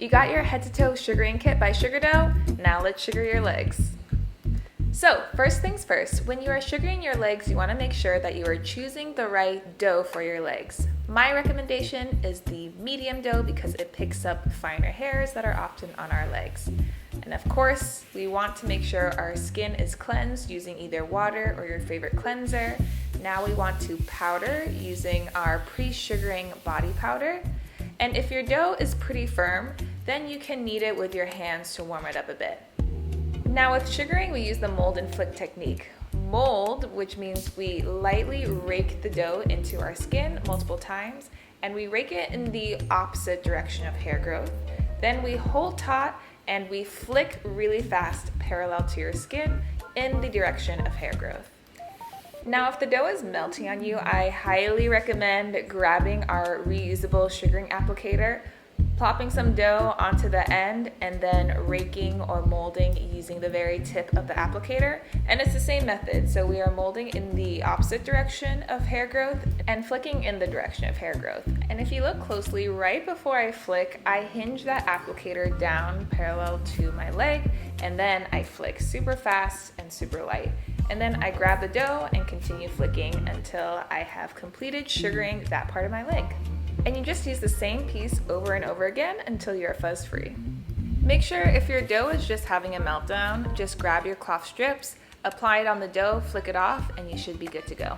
You got your head to toe sugaring kit by Sugar Dough? Now let's sugar your legs. So first things first, when you are sugaring your legs, you want to make sure that you are choosing the right dough for your legs. My recommendation is the medium dough because it picks up finer hairs that are often on our legs. And of course, we want to make sure our skin is cleansed using either water or your favorite cleanser. Now we want to powder using our pre-sugaring body powder. And if your dough is pretty firm, then you can knead it with your hands to warm it up a bit. Now with sugaring, we use the mold and flick technique. Mold, which means we lightly rake the dough into our skin multiple times, and we rake it in the opposite direction of hair growth. Then we hold taut and we flick really fast parallel to your skin in the direction of hair growth. Now if the dough is melting on you, I highly recommend grabbing our reusable sugaring applicator, plopping some dough onto the end, and then raking or molding using the very tip of the applicator. And it's the same method, so we are molding in the opposite direction of hair growth and flicking in the direction of hair growth. And if you look closely, right before I flick, I hinge that applicator down parallel to my leg, and then I flick super fast and super light. And then I grab the dough and continue flicking until I have completed sugaring that part of my leg. And you just use the same piece over and over again until you're fuzz free. Make sure if your dough is just having a meltdown, just grab your cloth strips, apply it on the dough, flick it off, and you should be good to go.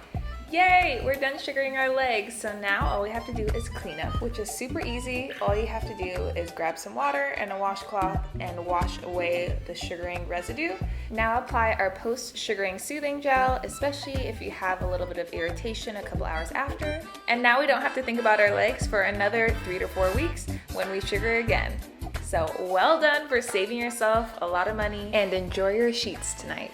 Yay! We're done sugaring our legs, so now all we have to do is clean up, which is super easy. All you have to do is grab some water and a washcloth and wash away the sugaring residue. Now apply our post-sugaring soothing gel, especially if you have a little bit of irritation a couple hours after. And now we don't have to think about our legs for another 3 to 4 weeks when we sugar again. So well done for saving yourself a lot of money, and enjoy your sheets tonight.